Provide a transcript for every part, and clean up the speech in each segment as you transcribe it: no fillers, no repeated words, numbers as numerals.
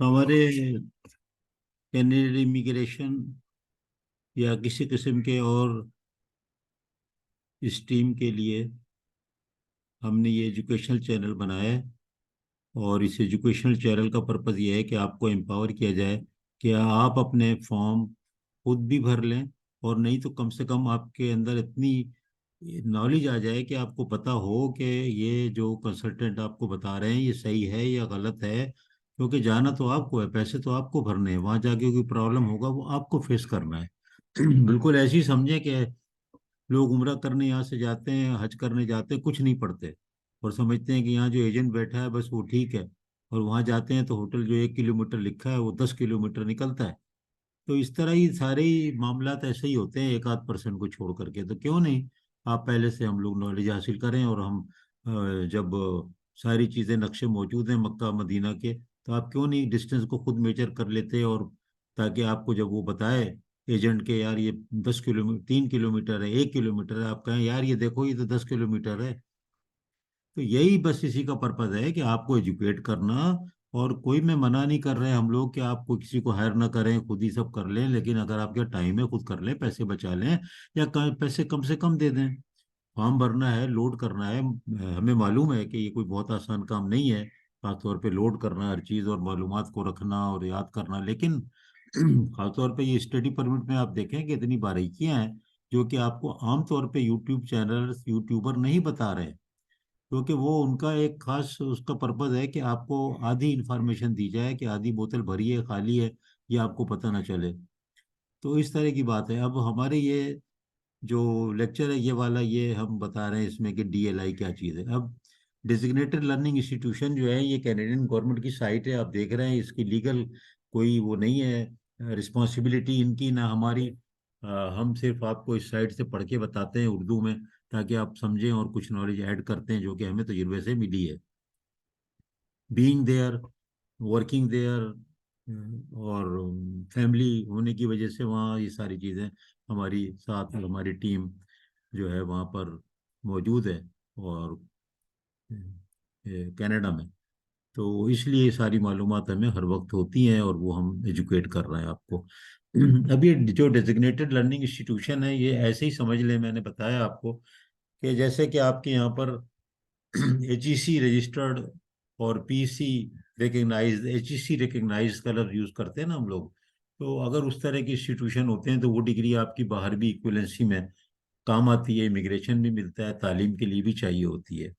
हमारे Canadian immigration या किसी किस्म के और स्ट्रीम के लिए हमने ये एजुकेशनल चैनल बनाया है। और इस एजुकेशनल चैनल का पर्पज़ ये है कि आपको एम्पावर किया जाए कि आप अपने फॉर्म खुद भी भर लें, और नहीं तो कम से कम आपके अंदर इतनी नॉलेज आ जाए कि आपको पता हो कि ये जो कंसल्टेंट आपको बता रहे हैं ये सही है या गलत है। क्योंकि जाना तो आपको है, पैसे तो आपको भरने हैं, वहां जाके कोई प्रॉब्लम होगा वो आपको फेस करना है। बिल्कुल ऐसे ही समझे कि लोग उम्रा करने यहाँ से जाते हैं, हज करने जाते हैं, कुछ नहीं पढ़ते और समझते हैं कि यहाँ जो एजेंट बैठा है बस वो ठीक है। और वहाँ जाते हैं तो होटल जो 1 किलोमीटर लिखा है वो 10 किलोमीटर निकलता है। तो इस तरह ही सारे ही मामला ऐसे ही होते हैं, एक आध परसेंट को छोड़ करके। तो क्यों नहीं आप पहले से हम लोग नॉलेज हासिल करें, और हम जब सारी चीज़ें नक्शे मौजूद हैं मक्का मदीना के, तो आप क्यों नहीं डिस्टेंस को खुद मेजर कर लेते, और ताकि आपको जब वो बताए एजेंट के यार ये 10 किलोमीटर, 3 किलोमीटर है, 1 किलोमीटर है, आप कहें यार ये देखो ये तो 10 किलोमीटर है। तो यही बस इसी का पर्पज है कि आपको एजुकेट करना। और कोई मैं मना नहीं कर रहे हैं हम लोग कि आपको किसी को हायर ना करें, खुद ही सब कर लें, लेकिन अगर आपके टाइम है खुद कर लें, पैसे बचा लें, या पैसे कम से कम दे दें। फॉर्म भरना है, लोड करना है, हमें मालूम है कि ये कोई बहुत आसान काम नहीं है, खासतौर पे लोड करना हर चीज़ और मालूमात को रखना और याद करना। लेकिन खासतौर पे ये स्टडी परमिट में आप देखें कि इतनी बारीकियां हैं जो कि आपको आमतौर पे यूट्यूब चैनल यूट्यूबर नहीं बता रहे, क्योंकि वो उनका एक खास उसका पर्पज है कि आपको आधी इंफॉर्मेशन दी जाए कि आधी बोतल भरी है खाली है, ये आपको पता ना चले। तो इस तरह की बात है। अब हमारे ये जो लेक्चर है ये वाला, ये हम बता रहे हैं इसमें कि डीएलआई क्या चीज़ है। अब डिजिग्नेटेड लर्निंग इंस्टीट्यूशन जो है ये कैनेडियन गवर्नमेंट की साइट है, आप देख रहे हैं, इसकी लीगल कोई वो नहीं है, रिस्पॉन्सिबिलिटी इनकी ना हमारी। हम सिर्फ आपको इस साइट से पढ़ के बताते हैं उर्दू में, ताकि आप समझें और कुछ नॉलेज ऐड करते हैं जो कि हमें तजुर्बे से मिली है, बीइंग देयर, वर्किंग देयर, और फैमिली होने की वजह से वहाँ ये सारी चीज़ें हमारी साथ, और हमारी टीम जो है वहाँ पर मौजूद है, और कनाडा में। तो इसलिए ये सारी मालूमात हमें हर वक्त होती हैं और वो हम एजुकेट कर रहे हैं आपको। अब ये जो डेजिग्नेटेड लर्निंग इंस्टीट्यूशन है ये ऐसे ही समझ लें, मैंने बताया आपको कि जैसे कि आपके यहाँ पर एचईसी रजिस्टर्ड और पीसी रिकग्नाइज्ड, एचईसी रिकग्नाइज्ड का लफ्ज यूज करते हैं ना हम लोग। तो अगर उस तरह के इंस्टीट्यूशन होते हैं तो वो डिग्री आपकी बाहर भी इक्विवेलेंसी में काम आती है, इमिग्रेशन भी मिलता है, तालीम के लिए भी चाहिए होती है।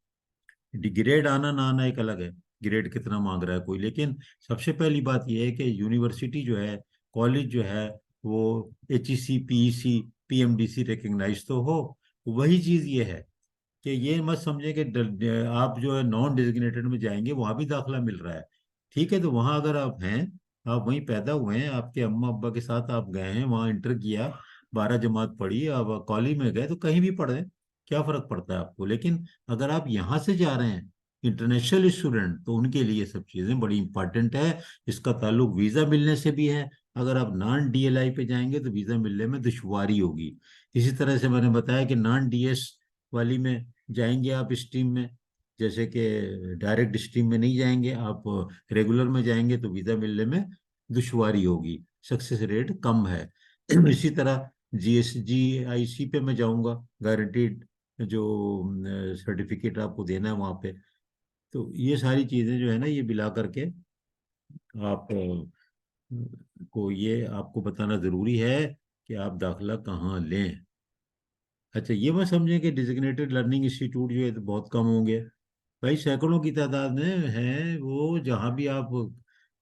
ग्रेड आना ना आना एक अलग है, ग्रेड कितना मांग रहा है कोई, लेकिन सबसे पहली बात यह है कि यूनिवर्सिटी जो है, कॉलेज जो है, वो एचईसी पीईसी पीएमडीसी रिकग्नाइज तो हो। वही चीज़ ये है कि ये मत समझे कि आप जो है नॉन डेजिग्नेटेड में जाएंगे वहां भी दाखला मिल रहा है। ठीक है, तो वहां अगर आप हैं, आप वहीं पैदा हुए हैं, आपके अम्मा अब्बा के साथ आप गए हैं, वहां इंटर किया, 12 जमात पढ़ी, अब कॉलेज में गए, तो कहीं भी पढ़े, क्या फर्क पड़ता है आपको। लेकिन अगर आप यहाँ से जा रहे हैं इंटरनेशनल स्टूडेंट, तो उनके लिए सब चीज़ें बड़ी इंपॉर्टेंट है। इसका ताल्लुक वीज़ा मिलने से भी है। अगर आप नॉन डीएलआई पे जाएंगे तो वीज़ा मिलने में दुश्वारी होगी। इसी तरह से मैंने बताया कि नॉन डीएस वाली में जाएंगे आप स्ट्रीम में, जैसे कि डायरेक्ट स्ट्रीम में नहीं जाएंगे आप, रेगुलर में जाएंगे तो वीज़ा मिलने में दुश्वारी होगी, सक्सेस रेट कम है। इसी तरह जीआईसी पे मैं जाऊंगा, गारंटीड जो सर्टिफिकेट आपको देना है वहाँ पे। तो ये सारी चीज़ें जो है ना ये मिला करके आप को ये आपको बताना ज़रूरी है कि आप दाखला कहाँ लें। अच्छा, ये मत समझें कि डिजिग्नेटेड लर्निंग इंस्टीट्यूट जो है तो बहुत कम होंगे। भाई सैकड़ों की तादाद में है वो, जहाँ भी आप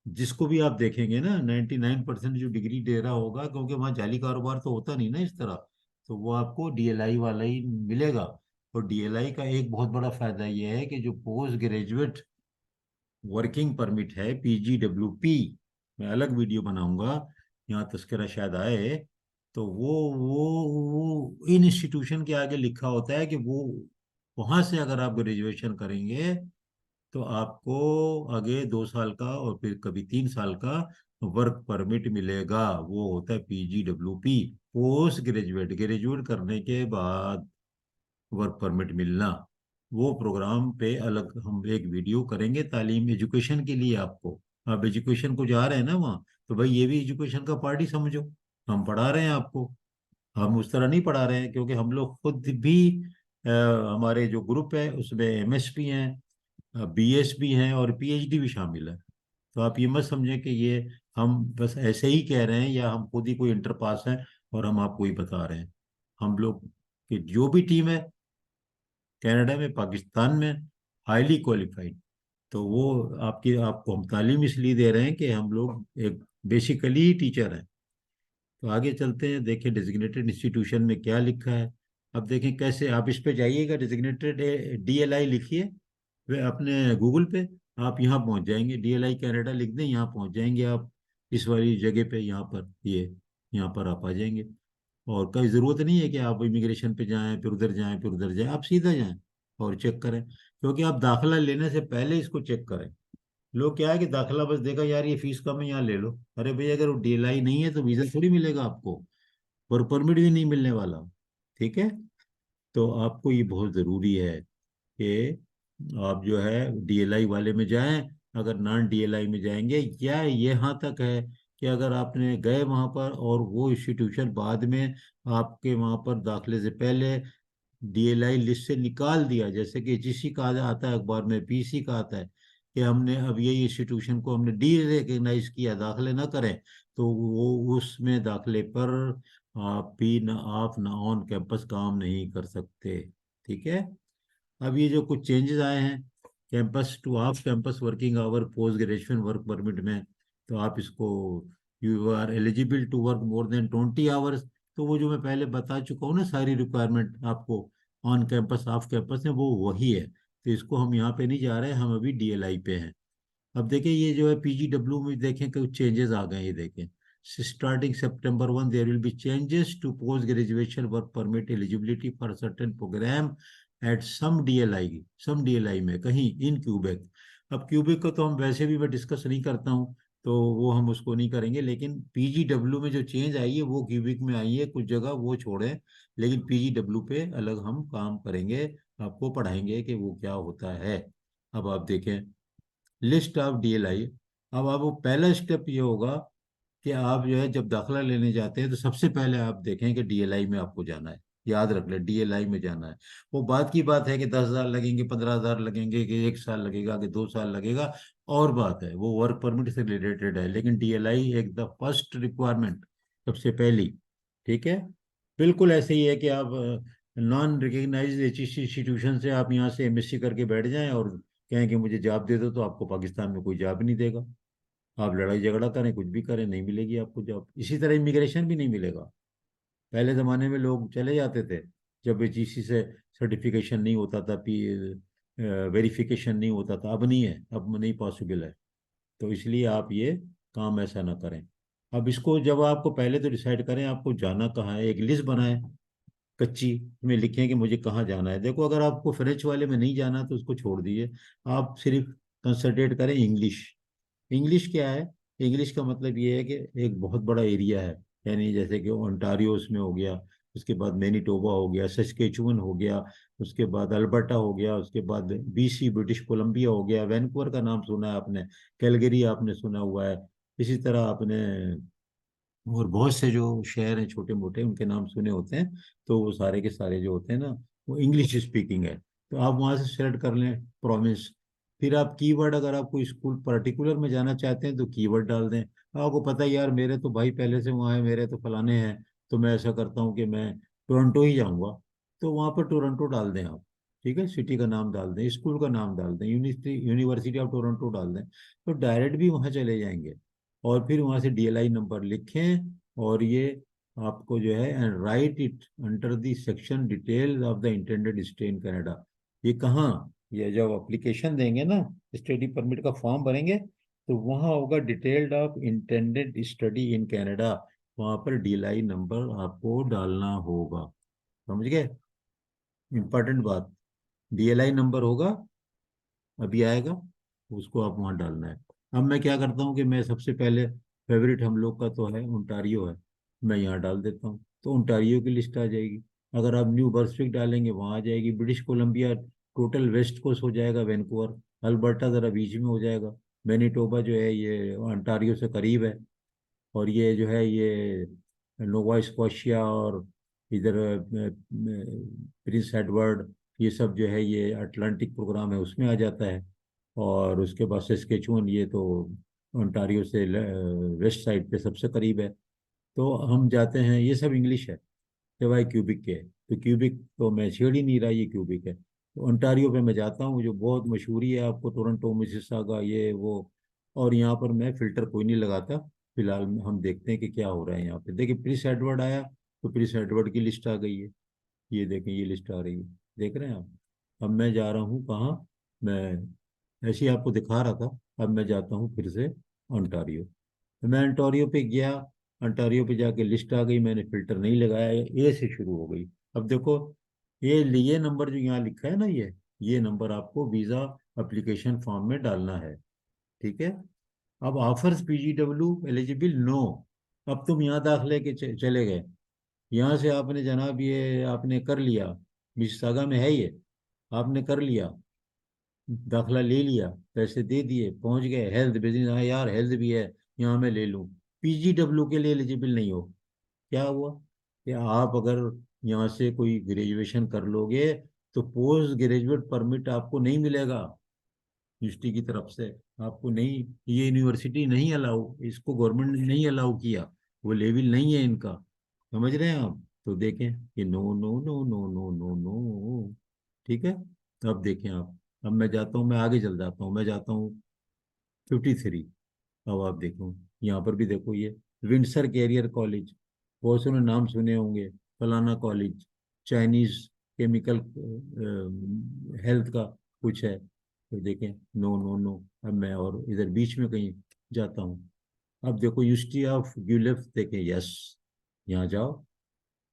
जिसको भी आप देखेंगे ना 99% जो डिग्री दे रहा होगा, क्योंकि वहाँ जाली कारोबार तो होता नहीं ना इस तरह, तो वो आपको डीएलआई वाला ही मिलेगा। और डीएलआई का एक बहुत बड़ा फायदा ये है कि जो पोस्ट ग्रेजुएट वर्किंग परमिट है, पीजीडब्ल्यूपी, मैं अलग वीडियो बनाऊंगा, यहाँ तस्करा शायद आए, तो वो इन इंस्टीट्यूशन के आगे लिखा होता है कि वो वहां से अगर आप ग्रेजुएशन करेंगे तो आपको आगे 2 साल का और फिर कभी 3 साल का वर्क परमिट मिलेगा। वो होता है पीजीडब्ल्यूपी, पोस्ट ग्रेजुएट, ग्रेजुएट करने के बाद वर्क परमिट मिलना। वो प्रोग्राम पे अलग हम एक वीडियो करेंगे तालीम एजुकेशन के लिए आपको, आप एजुकेशन को जा रहे हैं ना वहाँ, तो भाई ये भी एजुकेशन का पार्ट ही समझो। हम पढ़ा रहे हैं आपको, हम उस तरह नहीं पढ़ा रहे हैं, क्योंकि हम लोग खुद भी अ, हमारे जो ग्रुप है उसमें एमएस भी हैं, बीएस भी हैं और पीएचडी भी शामिल है। तो आप ये मत समझें कि ये हम बस ऐसे ही कह रहे हैं या हम खुद ही कोई इंटर पास हैं और हम आपको ही बता रहे हैं। हम लोग की जो भी टीम है कनाडा में, पाकिस्तान में, हाईली क्वालिफाइड। तो वो आपको हम तालीम इसलिए दे रहे हैं कि हम लोग एक बेसिकली टीचर हैं। तो आगे चलते हैं, देखें डेजिग्नेटेड इंस्टीट्यूशन में क्या लिखा है। अब देखें कैसे, आप इस पे जाइएगा, डेजिग्नेटेड डीएलआई लिखिए वे अपने गूगल पे, आप यहाँ पहुँच जाएंगे। डीएलआई कनाडा लिख दें, यहाँ पहुँच जाएंगे आप, इस वाली जगह पे, यहाँ पर ये, यहाँ पर आप आ जाएंगे। और कोई ज़रूरत नहीं है कि आप इमिग्रेशन पे जाएं फिर उधर जाएं फिर उधर जाएं, आप सीधा जाएं और चेक करें, क्योंकि आप दाखिला लेने से पहले इसको चेक करें। लोग क्या है कि दाखिला बस देखा, यार ये फीस कम है यहाँ ले लो। अरे भाई अगर वो डीएलआई नहीं है तो वीज़ा थोड़ी मिलेगा आपको, वर्क परमिट भी नहीं मिलने वाला। ठीक है। तो आपको ये बहुत ज़रूरी है कि आप जो है डीएलआई वाले में जाएं। अगर नॉन डीएलआई में जाएंगे, या ये यहाँ तक है कि अगर आपने गए वहाँ पर और वो इंस्टीट्यूशन बाद में आपके वहाँ पर दाखिले से पहले डीएलआई लिस्ट से निकाल दिया, जैसे कि जीसी का आता है अखबार में, पीसी का आता है कि हमने अब ये इंस्टीट्यूशन को हमने डी रिकग्नाइज किया, दाखिले ना करें, तो वो उसमें दाखिले पर आप भी ना, आप ना ऑन कैंपस काम नहीं कर सकते। ठीक है। अब ये जो कुछ चेंजेस आए हैं, campus to off campus working hour post graduation work permit में, तो आप इसको, you are eligible to work more than 20 hours. तो वो जो मैं पहले बता चुका हूँ ना, सारी रिक्वायरमेंट आपको ऑन कैंपस ऑफ कैंपस में, वो वही है। तो इसको हम यहाँ पे नहीं जा रहे हैं, हम अभी डीएलआई पे हैं। अब देखें ये जो है पीजीडब्ल्यू में, देखें कुछ चेंजेस आ गए हैं, ये देखें। Starting September 1 there will be changes to post graduation work permit eligibility for certain program at some DLI में, कहीं इन क्यूबेक। अब क्यूबेक को तो हम वैसे भी मैं डिस्कस नहीं करता हूँ, तो वो हम उसको नहीं करेंगे, लेकिन पीजीडब्ल्यू में जो चेंज आई है वो क्यूबिक में आई है, कुछ जगह वो छोड़े, लेकिन पीजीडब्ल्यू पे अलग हम काम करेंगे, आपको पढ़ाएंगे कि वो क्या होता है। अब आप देखें लिस्ट ऑफ डीएलआई। अब आपको पहला स्टेप ये होगा कि आप जो है जब दाखिला लेने जाते हैं तो सबसे पहले आप देखें कि डीएलआई में आपको जाना है। याद रख ले, डीएलआई में जाना है। वो बात की बात है कि 10,000 लगेंगे, 15,000 लगेंगे, कि 1 साल लगेगा, कि 2 साल लगेगा, और बात है, वो वर्क परमिट से रिलेटेड है, लेकिन डीएलआई एक द फर्स्ट रिक्वायरमेंट, सबसे पहली। ठीक है। बिल्कुल ऐसे ही है कि आप नॉन रिकग्नाइज्ड इंस्टीट्यूशन से आप यहाँ से एमएससी करके बैठ जाएं और कहें कि मुझे जॉब दे दो, तो आपको पाकिस्तान में कोई जॉब नहीं देगा। आप लड़ाई झगड़ा करें, कुछ भी करें, नहीं मिलेगी आपको जॉब। इसी तरह इमिग्रेशन भी नहीं मिलेगा। पहले ज़माने में लोग चले जाते थे जब जीसी से सर्टिफिकेशन नहीं होता था, पी वेरिफिकेशन नहीं होता था, अब नहीं है, अब नहीं पॉसिबल है। तो इसलिए आप ये काम ऐसा ना करें। अब इसको जब आपको पहले तो डिसाइड करें आपको जाना कहाँ है, एक लिस्ट बनाएं कच्ची, में लिखें कि मुझे कहाँ जाना है। देखो अगर आपको फ्रेंच वाले में नहीं जाना तो उसको छोड़ दीजिए, आप सिर्फ कंसंट्रेट करें इंग्लिश। इंग्लिश क्या है? इंग्लिश का मतलब ये है कि एक बहुत बड़ा एरिया है, यानी जैसे कि ओंटारियो उसमें हो गया, उसके बाद मैनीटोबा हो गया, सस्केचुअन हो गया, उसके बाद अल्बर्टा हो गया, उसके बाद बीसी ब्रिटिश कोलंबिया हो गया, वैनकूवर का नाम सुना है आपने, कैलगरी आपने सुना हुआ है, इसी तरह आपने और बहुत से जो शहर हैं छोटे मोटे, उनके नाम सुने होते हैं। तो वो सारे के सारे जो होते हैं ना, वो इंग्लिश स्पीकिंग है। तो आप वहाँ से सेलेक्ट कर लें प्रोविंस। फिर आप कीवर्ड, अगर आप कोई स्कूल पर्टिकुलर में जाना चाहते हैं तो कीवर्ड डाल दें। आपको पता है यार मेरे तो भाई पहले से वहाँ है, मेरे तो फलाने हैं, तो मैं ऐसा करता हूँ कि मैं टोरंटो ही जाऊँगा, तो वहाँ पर टोरंटो डाल दें आप। ठीक है, सिटी का नाम डाल दें, स्कूल का नाम डाल दें, यूनिवर्सिटी ऑफ टोरंटो डाल दें, तो डायरेक्ट भी वहाँ चले जाएंगे। और फिर वहाँ से डीएलआई नंबर लिखें, और ये आपको जो है, and right it under the section detail of the intended stay in Canada. ये कहाँ, ये जब एप्लीकेशन देंगे ना, स्टडी परमिट का फॉर्म भरेंगे, तो वहाँ होगा detailed of intended study in Canada, वहाँ पर डीएलआई नंबर आपको डालना होगा। समझ गए? इंपॉर्टेंट बात, डीएलआई नंबर होगा, अभी आएगा, उसको आप वहाँ डालना है। अब मैं क्या करता हूँ कि मैं सबसे पहले, फेवरेट हम लोग का तो है ओंटारियो है, मैं यहाँ डाल देता हूँ, तो ओंटारियो की लिस्ट आ जाएगी। अगर आप न्यू बर्सविक डालेंगे वहाँ आ जाएगी, British Columbia total west coast हो जाएगा, वैनकूवर, अल्बर्टा ज़रा बीच में हो जाएगा, मैनीटोबा जो है ये अंटारियो से करीब है। और ये जो है ये नोवा स्कॉशिया और इधर प्रिंस एडवर्ड, ये सब जो है ये अटलांटिक प्रोग्राम है उसमें आ जाता है। और उसके बाद सस्केचुअन, ये तो ओंटारियो से वेस्ट साइड पे सबसे करीब है। तो हम जाते हैं, ये सब इंग्लिश है सिवाय क्यूबिक के। तो क्यूबिक तो मैं छेड़ ही नहीं रहा, ये क्यूबिक है। तो ओंटारियो पे मैं जाता हूँ, जो बहुत मशहूरी है आपको, टोरंटो मिसिसागा ये वो। और यहाँ पर मैं फिल्टर कोई नहीं लगाता। फिलहाल हम देखते हैं कि क्या हो रहा है यहाँ पे। देखिए प्रिंस एडवर्ड आया, तो प्रिंस एडवर्ड की लिस्ट आ गई है। ये देखें, ये लिस्ट आ रही है, देख रहे हैं आप। अब मैं जा रहा हूँ कहाँ, मैं ऐसे ही आपको दिखा रहा था। अब मैं जाता हूँ फिर से ओंटारियो। तो मैं अंटारियो पे गया। अंटारियो पे जाके लिस्ट आ गई, मैंने फिल्टर नहीं लगाया, ए से शुरू हो गई। अब देखो, ये नंबर जो यहाँ लिखा है ना, ये नंबर आपको वीज़ा एप्लीकेशन फॉर्म में डालना है। ठीक है। अब ऑफर्स पीजीडब्ल्यू एलिजिबल, नो। अब तुम यहाँ दाखिले के चले गए, यहाँ से आपने जनाब ये आपने कर लिया, मिसिसागा में है ये, आपने कर लिया, दाखला ले लिया, पैसे दे दिए, पहुंच गए, हेल्थ बिजनेस, हाँ यार हेल्थ भी है, यहाँ मैं ले लूँ। पीजीडब्ल्यू के लिए एलिजिबल नहीं हो। क्या हुआ कि आप अगर यहाँ से कोई ग्रेजुएशन कर लोगे तो पोस्ट ग्रेजुएट परमिट आपको नहीं मिलेगा यूनिवर्सिटी की तरफ से। आपको नहीं, ये यूनिवर्सिटी नहीं अलाउ, इसको गवर्नमेंट ने नहीं अलाउ किया, वो लेवल नहीं है इनका। समझ रहे हैं आप। तो देखें कि no no no no no no no. ठीक है। तो अब देखें आप, अब मैं जाता हूँ, मैं आगे चल जाता हूँ, मैं जाता हूँ 53। अब आप देखो, यहाँ पर भी देखो, ये विंडसर कैरियर कॉलेज, बहुत से ने नाम सुने होंगे, फलाना कॉलेज, चाइनीज केमिकल हेल्थ का कुछ है। तो देखें, नो नो नो। अब मैं और इधर बीच में कहीं जाता हूँ। अब देखो यूनिवर्सिटी ऑफ ग्यूलेफ, देखें, यस, यहाँ जाओ।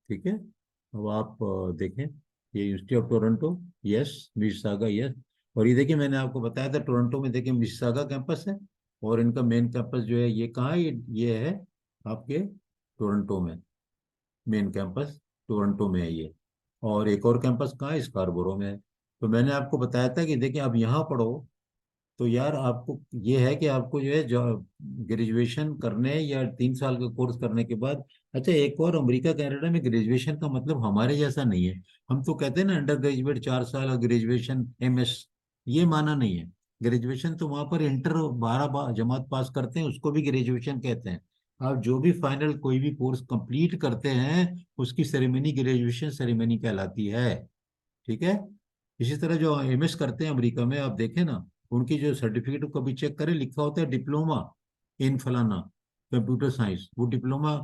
ठीक है। अब आप देखें, ये university of Toronto, yes, Mississauga, yes. और ये देखिए, मैंने आपको बताया था टोरंटो में, देखिए मिसिसागा कैंपस है। और इनका मेन कैंपस जो है ये कहाँ है, ये है आपके टोरंटो में। मेन कैंपस टोरंटो में है ये। और एक और कैंपस कहाँ है, स्कारबोरो में है। तो मैंने आपको बताया था कि देखिए आप यहाँ पढ़ो, तो यार आपको ये है कि आपको जो है जो ग्रेजुएशन करने या 3 साल का कोर्स करने के बाद, अच्छा एक और, अमेरिका कनाडा में ग्रेजुएशन का मतलब हमारे जैसा नहीं है। हम तो कहते हैं ना अंडर ग्रेजुएट 4 साल और ग्रेजुएशन एमएस, ये माना नहीं है। ग्रेजुएशन तो वहां पर इंटर 12 जमात पास करते हैं उसको भी ग्रेजुएशन कहते हैं। आप जो भी फाइनल कोई भी कोर्स कंप्लीट करते हैं उसकी सेरेमनी ग्रेजुएशन सेरेमनी कहलाती है। ठीक है। इसी तरह जो एमएस करते हैं अमेरिका में, आप देखें ना, उनकी जो सर्टिफिकेट को कभी चेक करें, लिखा होता है डिप्लोमा इन फलाना कंप्यूटर साइंस। वो डिप्लोमा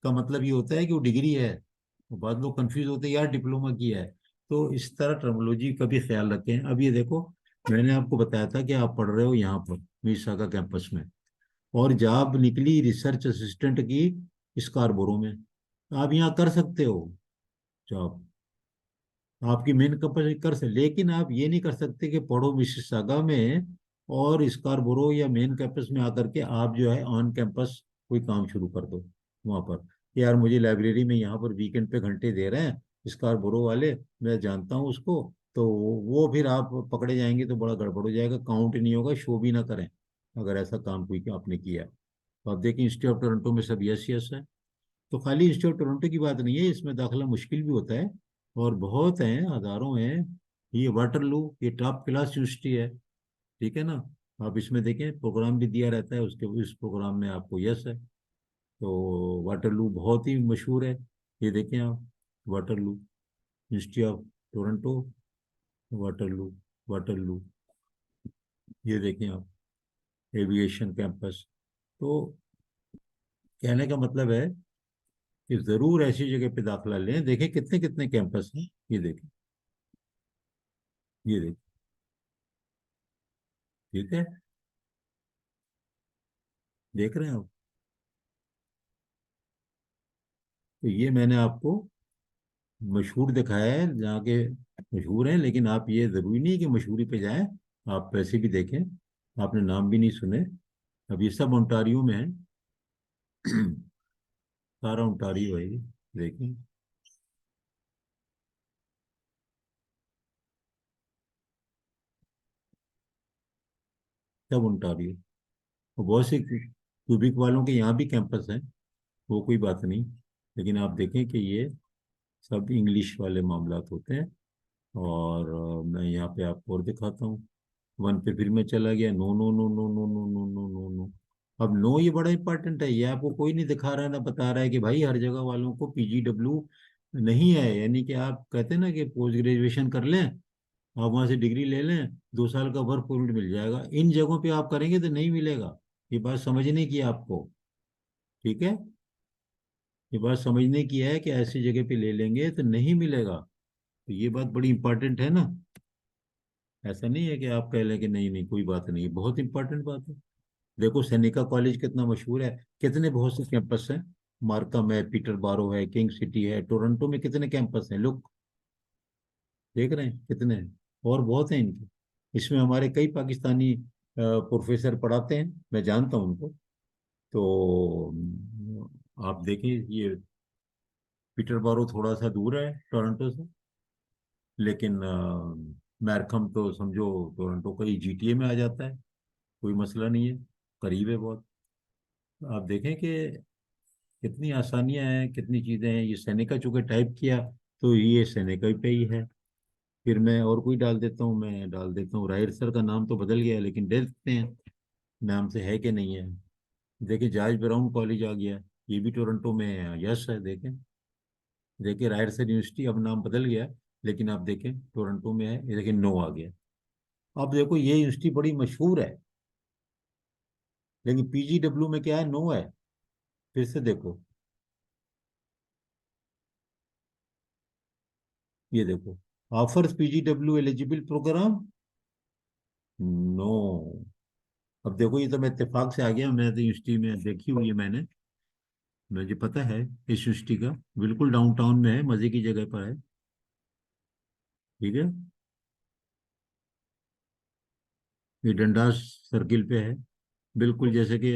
का मतलब ये होता है कि वो डिग्री है। तो बाद लोग कंफ्यूज होते हैं, यार डिप्लोमा किया है। तो इस तरह टर्मिनोलॉजी का भी ख्याल रखें। अब ये देखो, मैंने आपको बताया था कि आप पढ़ रहे हो यहाँ पर मिसिसागा कैंपस में, और जॉब निकली रिसर्च असिस्टेंट की स्कारबोरो में। आप यहाँ कर सकते हो जॉब, आपकी मेन कैंपस कर सकते, लेकिन आप ये नहीं कर सकते कि पढ़ो मिसिसागा में और स्कारबोरो या मेन कैंपस में आकर के आप जो है ऑन कैंपस कोई काम शुरू कर दो वहां पर। यार मुझे लाइब्रेरी में यहाँ पर वीकेंड पे घंटे दे रहे हैं स्कारबोरो वाले, मैं जानता हूँ उसको, तो वो फिर आप पकड़े जाएंगे तो बड़ा गड़बड़ हो जाएगा, काउंट नहीं होगा, शो भी ना करें अगर ऐसा काम कोई आपने किया। तो आप देखिए इंस्टीट्यूट ऑफ टोरंटो में सब यस यस है। तो खाली इंस्टीट्यूट टोरंटो की बात नहीं है, इसमें दाखिला मुश्किल भी होता है, और बहुत हैं, हजारों हैं। ये वाटरलू, ये टॉप क्लास यूनिवर्सिटी है। ठीक है ना। आप इसमें देखें प्रोग्राम भी दिया रहता है, उसके इस प्रोग्राम में आपको यस है। तो वाटरलू बहुत ही मशहूर है। ये देखें आप, Waterloo, institute of Toronto, Waterloo, Waterloo, ये देखें आप, एविएशन कैंपस। तो कहने का मतलब है कि जरूर ऐसी जगह पे दाखिला लें। देखें कितने कितने कैंपस हैं, ये देखें, ये देखें। ठीक है। देख रहे हैं आप। तो ये मैंने आपको मशहूर दिखाया है जहाँ के मशहूर हैं, लेकिन आप ये जरूरी नहीं कि मशहूरी पे जाएं, आप पैसे भी देखें। आपने नाम भी नहीं सुने। अब ये सब ओंटारियो में है। सारा ओंटारियो है ये, देखें, सब ओंटारियो। और बहुत से क्यूबिक वालों के यहाँ भी कैंपस हैं, वो कोई बात नहीं। लेकिन आप देखें कि ये सब इंग्लिश वाले मामलात होते हैं। और मैं यहाँ पे आपको और दिखाता हूँ। वन पे फिर मैं चला गया, no no no no no no no no no no. अब नो ये बड़ा इंपॉर्टेंट है, ये आपको कोई नहीं दिखा रहा है ना बता रहा है कि भाई हर जगह वालों को पीजीडब्ल्यू नहीं है। यानी कि आप कहते हैं ना कि पोस्ट ग्रेजुएशन कर लें, आप वहां से डिग्री ले लें, 2 साल का वर्क परमिट मिल जाएगा। इन जगहों पे आप करेंगे तो नहीं मिलेगा। ये बात समझने की है आपको, ठीक है। ये बात समझने की है कि ऐसी जगह पे ले लेंगे तो नहीं मिलेगा। तो ये बात बड़ी इंपॉर्टेंट है ना। ऐसा नहीं है कि आप कह लें कि नहीं नहीं कोई बात नहीं, बहुत इंपॉर्टेंट बात है। देखो सैनिका कॉलेज कितना मशहूर है, कितने बहुत से कैंपस हैं। मार्कम है, पीटर बारो है, किंग सिटी है, टोरंटो में कितने कैंपस हैं, लोग देख रहे हैं कितने हैं। और बहुत हैं इनके। इसमें हमारे कई पाकिस्तानी प्रोफेसर पढ़ाते हैं, मैं जानता हूं उनको। तो आप देखिए ये पीटर बारो थोड़ा सा दूर है टोरंटो से, लेकिन मैरकम तो समझो टोरंटो का ही जीटीए में आ जाता है, कोई मसला नहीं है, करीब है बहुत। आप देखें कि कितनी आसानियां हैं, कितनी चीजें हैं। ये सेनेका चूंकि टाइप किया तो ये सेनेका पे ही है। फिर मैं और कोई डाल देता हूँ, मैं डाल देता हूँ राइट सर का नाम तो बदल गया है, लेकिन देखते हैं नाम से है कि नहीं है। देखिए जॉर्ज ब्राउन कॉलेज आ गया, ये भी टोरंटो में है, यस है। देखें देखिए राइट सर यूनिवर्सिटी अब नाम बदल गया, लेकिन आप देखें टोरंटो में है। ये देखिए नो आ गया। अब देखो ये यूनिवर्सिटी बड़ी मशहूर है, लेकिन पीजीडब्ल्यू में क्या है, नो है। फिर से देखो, ये देखो offers PGW eligible program, no. अब देखो ये तो मैं इत्तेफाक से आ गया, मैं तो यूनिवर्सिटी में देखी हुई है मैंने, मुझे पता है इस यूनिवर्सिटी का। बिल्कुल डाउनटाउन में है, मजे की जगह पर है, ठीक है। ये डंडास सर्किल पे है, बिल्कुल जैसे कि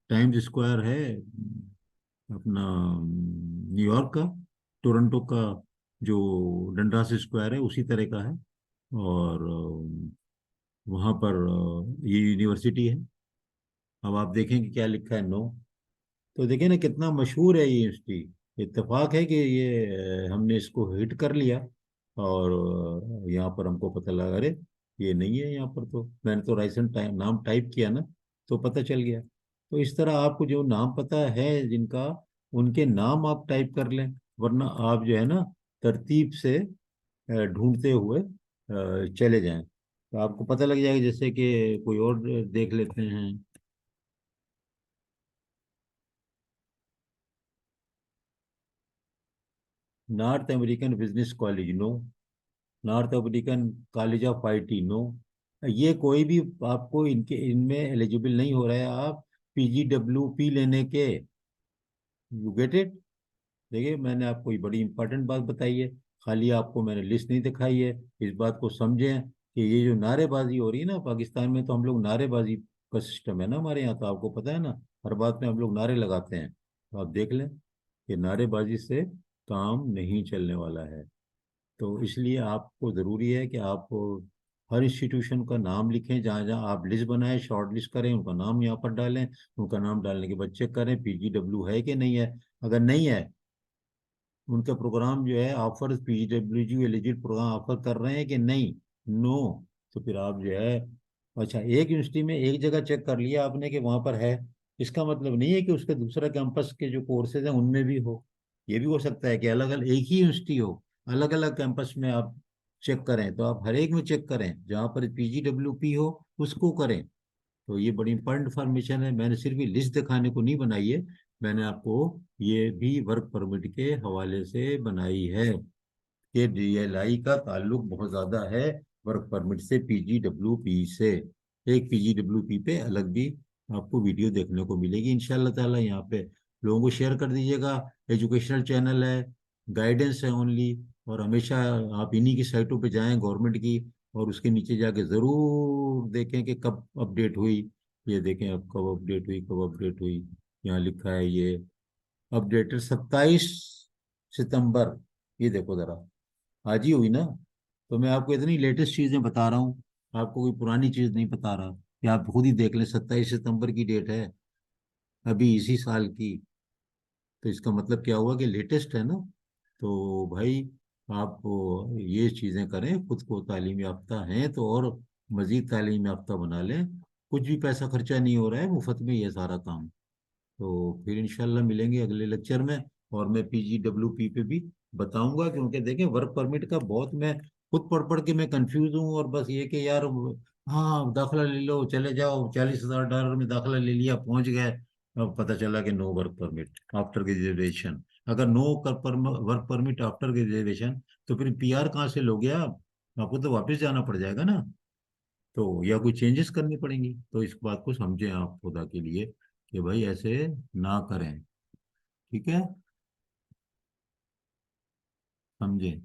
टाइम्स स्क्वायर है अपना न्यूयॉर्क का, टोरंटो का जो डंडास स्क्वायर है उसी तरह का है। और वहाँ पर ये यूनिवर्सिटी है। अब आप देखेंगे क्या लिखा है, नो। तो देखिए ना कितना मशहूर है ये यूनिवर्सिटी। इत्तेफाक है कि ये हमने इसको हिट कर लिया। और यहाँ पर हमको पता लगा, अरे ये नहीं है यहाँ पर। तो मैंने तो राइसन नाम टाइप किया ना, तो पता चल गया। तो इस तरह आपको जो नाम पता है जिनका, उनके नाम आप टाइप कर लें। वरना आप जो है ना तरतीब से ढूंढते हुए चले जाएं, तो आपको पता लग जाएगा। जैसे कि कोई और देख लेते हैं। North American business college, no. North American college of IT, no. ये कोई भी आपको इनके इनमें एलिजिबल नहीं हो रहा है आप पीजीडब्ल्यूपी लेने के। You get it. देखिए मैंने आपको ये बड़ी इंपॉर्टेंट बात बताई है, खाली आपको मैंने लिस्ट नहीं दिखाई है। इस बात को समझें कि ये जो नारेबाजी हो रही है ना पाकिस्तान में, तो हम लोग नारेबाजी का सिस्टम है ना हमारे यहाँ, तो आपको पता है ना, हर बात में हम लोग नारे लगाते हैं। तो आप देख लें कि नारेबाजी से काम नहीं चलने वाला है। तो इसलिए आपको ज़रूरी है कि आप हर इंस्टीट्यूशन का नाम लिखें, जहाँ जहाँ आप लिस्ट बनाएं, शॉर्ट लिस्ट करें, उनका नाम यहाँ पर डालें। उनका नाम डालने के बाद चेक करें पीजीडब्ल्यू है कि नहीं है। अगर नहीं है, उनका प्रोग्राम जो है offer PGW eligible program offer कर रहे हैं कि नहीं, नो, तो फिर आप जो है, अच्छा एक यूनिवर्सिटी में एक जगह चेक कर लिया आपने कि वहाँ पर है, इसका मतलब नहीं है कि उसके दूसरा कैंपस के जो कोर्सेज हैं उनमें भी हो। ये भी हो सकता है कि अलग अलग एक ही यूनिवर्सिटी हो, अलग अलग कैंपस में आप चेक करें। तो आप हर एक में चेक करें, जहाँ पर पीजीडब्ल्यूपी हो उसको करें। तो ये बड़ी इंपॉर्टेंट इन्फॉर्मेशन है, मैंने सिर्फ ये लिस्ट दिखाने को नहीं बनाई है, मैंने आपको ये भी वर्क परमिट के हवाले से बनाई है कि डीएलआई का ताल्लुक बहुत ज्यादा है वर्क परमिट से, पीजीडब्ल्यूपी से। एक पीजीडब्ल्यूपी पे अलग भी आपको वीडियो देखने को मिलेगी इंशाल्लाह ताला। यहाँ पे लोगों को शेयर कर दीजिएगा। एजुकेशनल चैनल है, गाइडेंस है ओनली। और हमेशा आप इन्हीं की साइटों पे जाएं गवर्नमेंट की, और उसके नीचे जाके जरूर देखें कि कब अपडेट हुई। ये देखें अब कब अपडेट हुई, कब अपडेट हुई। यहाँ लिखा है ये अपडेटेड 27 सितंबर। ये देखो जरा, आज ही हुई ना। तो मैं आपको इतनी लेटेस्ट चीजें बता रहा हूँ, आपको कोई पुरानी चीज नहीं बता रहा। या आप खुद ही देख लें, 27 सितंबर की डेट है अभी इसी साल की। तो इसका मतलब क्या हुआ कि लेटेस्ट है ना। तो भाई आप ये चीज़ें करें, खुद को तालीम याफ्ता हैं तो और मजीद तालीम याफ्ता बना लें। कुछ भी पैसा खर्चा नहीं हो रहा है, मुफ्त में ये सारा काम। तो फिर इंशाल्लाह मिलेंगे अगले लेक्चर में। और मैं PGWP पे भी बताऊंगा, क्योंकि देखें वर्क परमिट का बहुत मैं खुद पढ़ पढ़ के मैं कंफ्यूज हूँ। और बस ये कि यार हाँ दाखिला ले लो चले जाओ, $40,000 में दाखिला ले लिया पहुंच गए, अब पता चला कि no work permit after graduation. अगर no work permit after graduation, तो फिर PR कहाँ से लोगे आप? आपको तो वापस जाना पड़ जाएगा ना। तो या कोई चेंजेस करनी पड़ेंगी। तो इस बात को समझें आप खुदा के लिए कि भाई ऐसे ना करें। ठीक है, समझें।